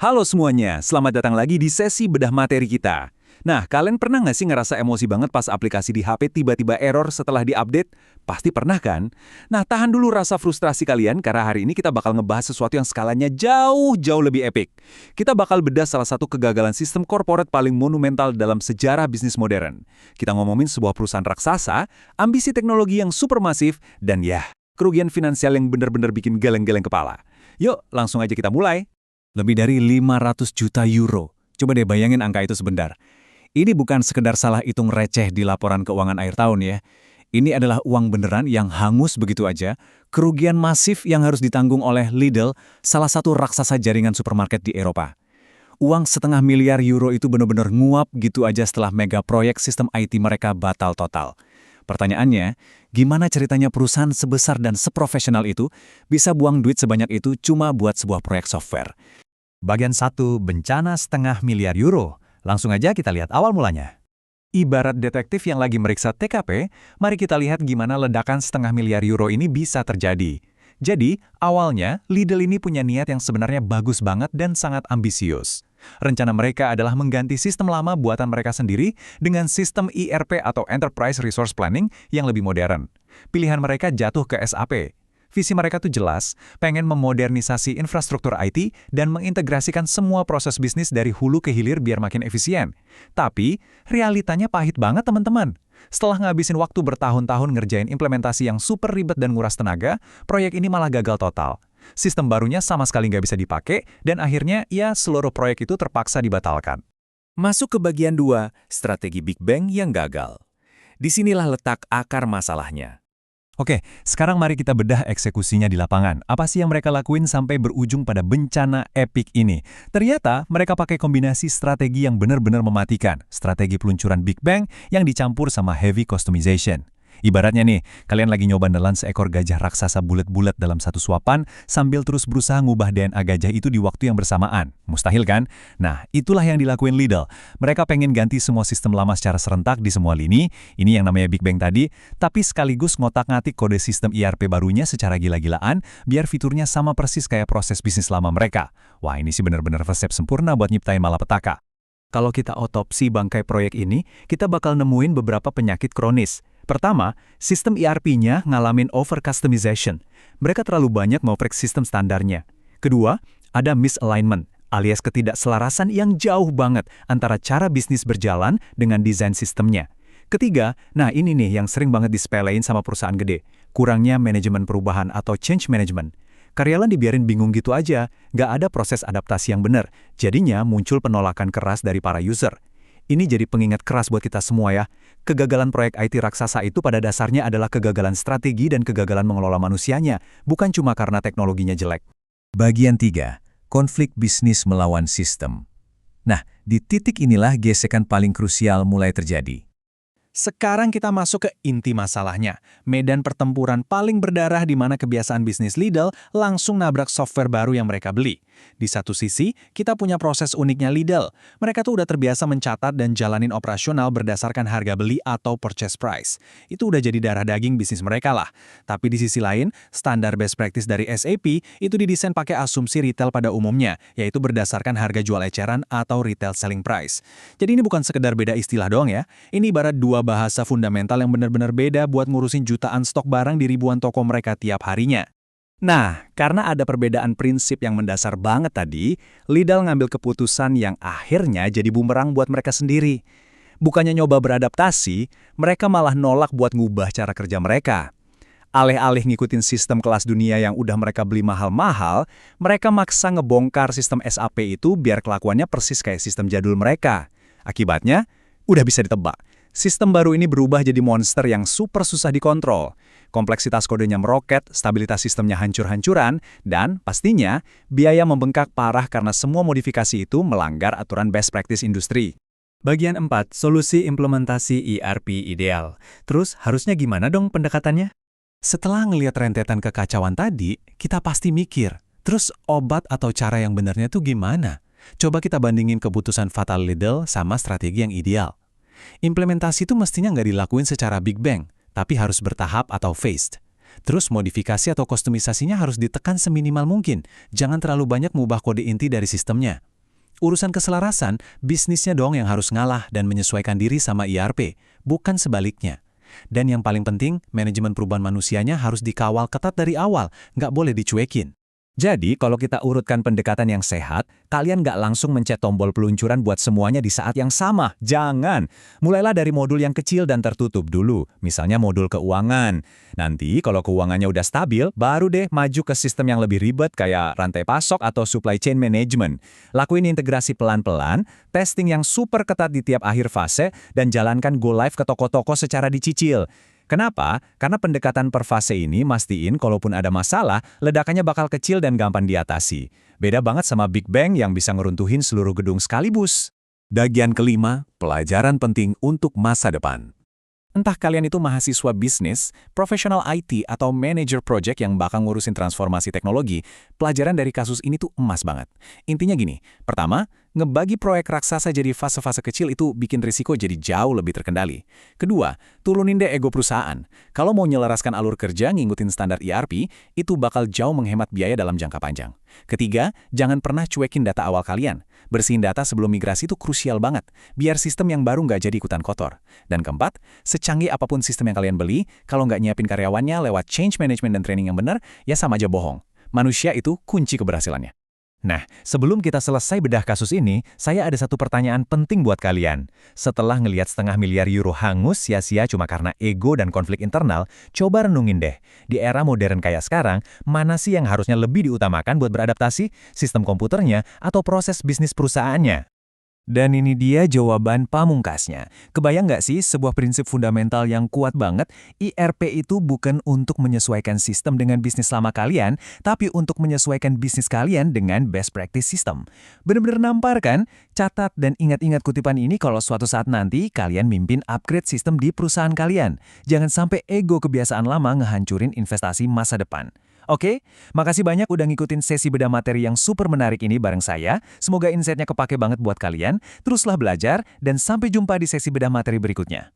Halo semuanya, selamat datang lagi di sesi bedah materi kita. Nah, kalian pernah nggak sih ngerasa emosi banget pas aplikasi di HP tiba-tiba error setelah diupdate? Pasti pernah kan? Nah, tahan dulu rasa frustrasi kalian karena hari ini kita bakal ngebahas sesuatu yang skalanya jauh-jauh lebih epik. Kita bakal bedah salah satu kegagalan sistem korporat paling monumental dalam sejarah bisnis modern. Kita ngomongin sebuah perusahaan raksasa, ambisi teknologi yang supermasif, dan ya, kerugian finansial yang benar-benar bikin geleng-geleng kepala. Yuk, langsung aja kita mulai. Lebih dari 500 juta euro. Coba deh bayangin angka itu sebentar. Ini bukan sekedar salah hitung receh di laporan keuangan akhir tahun ya. Ini adalah uang beneran yang hangus begitu aja, kerugian masif yang harus ditanggung oleh Lidl, salah satu raksasa jaringan supermarket di Eropa. Uang 500 miliar euro itu benar-benar nguap gitu aja setelah mega proyek sistem IT mereka batal total. Pertanyaannya, gimana ceritanya perusahaan sebesar dan seprofesional itu bisa buang duit sebanyak itu cuma buat sebuah proyek software? Bagian 1, bencana 500 miliar euro. Langsung aja kita lihat awal mulanya. Ibarat detektif yang lagi meriksa TKP, mari kita lihat gimana ledakan 500 miliar euro ini bisa terjadi. Jadi, awalnya Lidl ini punya niat yang sebenarnya bagus banget dan sangat ambisius. Rencana mereka adalah mengganti sistem lama buatan mereka sendiri dengan sistem ERP atau Enterprise Resource Planning yang lebih modern. Pilihan mereka jatuh ke SAP. Visi mereka tuh jelas, pengen memodernisasi infrastruktur IT dan mengintegrasikan semua proses bisnis dari hulu ke hilir biar makin efisien. Tapi, realitanya pahit banget teman-teman. Setelah ngabisin waktu bertahun-tahun ngerjain implementasi yang super ribet dan nguras tenaga, proyek ini malah gagal total. Sistem barunya sama sekali nggak bisa dipakai, dan akhirnya ya seluruh proyek itu terpaksa dibatalkan. Masuk ke bagian 2, strategi Big Bang yang gagal. Disinilah letak akar masalahnya. Oke, sekarang mari kita bedah eksekusinya di lapangan. Apa sih yang mereka lakuin sampai berujung pada bencana epik ini? Ternyata mereka pakai kombinasi strategi yang benar-benar mematikan. Strategi peluncuran Big Bang yang dicampur sama heavy customization. Ibaratnya nih, kalian lagi nyoba nelan seekor gajah raksasa bulet-bulet dalam satu suapan sambil terus berusaha ngubah DNA gajah itu di waktu yang bersamaan. Mustahil kan? Nah, itulah yang dilakuin Lidl. Mereka pengen ganti semua sistem lama secara serentak di semua lini, ini yang namanya Big Bang tadi, tapi sekaligus ngotak-ngatik kode sistem ERP barunya secara gila-gilaan, biar fiturnya sama persis kayak proses bisnis lama mereka. Wah, ini sih benar-benar resep sempurna buat nyiptain malapetaka. Kalau kita otopsi bangkai proyek ini, kita bakal nemuin beberapa penyakit kronis. Pertama, sistem ERP-nya ngalamin over-customization. Mereka terlalu banyak ngoprek sistem standarnya. Kedua, ada misalignment, alias ketidakselarasan yang jauh banget antara cara bisnis berjalan dengan desain sistemnya. Ketiga, nah ini nih yang sering banget disepelein sama perusahaan gede, kurangnya manajemen perubahan atau change management. Karyawan dibiarin bingung gitu aja, nggak ada proses adaptasi yang benar, jadinya muncul penolakan keras dari para user. Ini jadi pengingat keras buat kita semua ya. Kegagalan proyek IT raksasa itu pada dasarnya adalah kegagalan strategi dan kegagalan mengelola manusianya, bukan cuma karena teknologinya jelek. Bagian 3, konflik bisnis melawan sistem. Nah, di titik inilah gesekan paling krusial mulai terjadi. Sekarang kita masuk ke inti masalahnya. Medan pertempuran paling berdarah di mana kebiasaan bisnis Lidl langsung nabrak software baru yang mereka beli. Di satu sisi, kita punya proses uniknya Lidl. Mereka tuh udah terbiasa mencatat dan jalanin operasional berdasarkan harga beli atau purchase price. Itu udah jadi darah daging bisnis mereka lah. Tapi di sisi lain, standar best practice dari SAP itu didesain pakai asumsi retail pada umumnya, yaitu berdasarkan harga jual eceran atau retail selling price. Jadi ini bukan sekedar beda istilah doang ya. Ini ibarat dua bahasa fundamental yang benar-benar beda buat ngurusin jutaan stok barang di ribuan toko mereka tiap harinya. Nah, karena ada perbedaan prinsip yang mendasar banget tadi, Lidl ngambil keputusan yang akhirnya jadi bumerang buat mereka sendiri. Bukannya nyoba beradaptasi, mereka malah nolak buat ngubah cara kerja mereka. Alih-alih ngikutin sistem kelas dunia yang udah mereka beli mahal-mahal, mereka maksa ngebongkar sistem SAP itu biar kelakuannya persis kayak sistem jadul mereka. Akibatnya, udah bisa ditebak. Sistem baru ini berubah jadi monster yang super susah dikontrol. Kompleksitas kodenya meroket, stabilitas sistemnya hancur-hancuran, dan pastinya biaya membengkak parah karena semua modifikasi itu melanggar aturan best practice industri. Bagian 4, solusi implementasi ERP ideal. Terus harusnya gimana dong pendekatannya? Setelah ngelihat rentetan kekacauan tadi, kita pasti mikir, terus obat atau cara yang benarnya tuh gimana? Coba kita bandingin keputusan fatal Lidl sama strategi yang ideal. Implementasi itu mestinya nggak dilakuin secara Big Bang, tapi harus bertahap atau phased. Terus modifikasi atau kustomisasinya harus ditekan seminimal mungkin, jangan terlalu banyak mengubah kode inti dari sistemnya. Urusan keselarasan, bisnisnya dong yang harus ngalah dan menyesuaikan diri sama ERP, bukan sebaliknya. Dan yang paling penting, manajemen perubahan manusianya harus dikawal ketat dari awal, nggak boleh dicuekin. Jadi, kalau kita urutkan pendekatan yang sehat, kalian nggak langsung mencet tombol peluncuran buat semuanya di saat yang sama. Jangan! Mulailah dari modul yang kecil dan tertutup dulu, misalnya modul keuangan. Nanti, kalau keuangannya udah stabil, baru deh maju ke sistem yang lebih ribet kayak rantai pasok atau supply chain management. Lakuin integrasi pelan-pelan, testing yang super ketat di tiap akhir fase, dan jalankan go live ke toko-toko secara dicicil. Kenapa? Karena pendekatan per fase ini mastiin kalaupun ada masalah, ledakannya bakal kecil dan gampang diatasi. Beda banget sama Big Bang yang bisa ngeruntuhin seluruh gedung sekaligus. Bagian kelima, pelajaran penting untuk masa depan. Entah kalian itu mahasiswa bisnis, profesional IT, atau manager project yang bakal ngurusin transformasi teknologi, pelajaran dari kasus ini tuh emas banget. Intinya gini, pertama, ngebagi proyek raksasa jadi fase-fase kecil itu bikin risiko jadi jauh lebih terkendali. Kedua, turunin deh ego perusahaan. Kalau mau nyelaraskan alur kerja ngikutin standar ERP, itu bakal jauh menghemat biaya dalam jangka panjang. Ketiga, jangan pernah cuekin data awal kalian. Bersihin data sebelum migrasi itu krusial banget, biar sistem yang baru nggak jadi ikutan kotor. Dan keempat, secanggih apapun sistem yang kalian beli, kalau nggak nyiapin karyawannya lewat change management dan training yang benar, ya sama aja bohong. Manusia itu kunci keberhasilannya. Nah, sebelum kita selesai bedah kasus ini, saya ada satu pertanyaan penting buat kalian. Setelah ngelihat 500 miliar euro hangus sia-sia cuma karena ego dan konflik internal, coba renungin deh. Di era modern kayak sekarang, mana sih yang harusnya lebih diutamakan buat beradaptasi? Sistem komputernya atau proses bisnis perusahaannya? Dan ini dia jawaban pamungkasnya. Kebayang nggak sih sebuah prinsip fundamental yang kuat banget? ERP itu bukan untuk menyesuaikan sistem dengan bisnis lama kalian, tapi untuk menyesuaikan bisnis kalian dengan best practice system. Bener-bener nampar kan? Catat dan ingat-ingat kutipan ini kalau suatu saat nanti kalian mimpin upgrade sistem di perusahaan kalian. Jangan sampai ego kebiasaan lama ngehancurin investasi masa depan. Oke, makasih banyak udah ngikutin sesi bedah materi yang super menarik ini bareng saya. Semoga insight-nya kepake banget buat kalian. Teruslah belajar, dan sampai jumpa di sesi bedah materi berikutnya.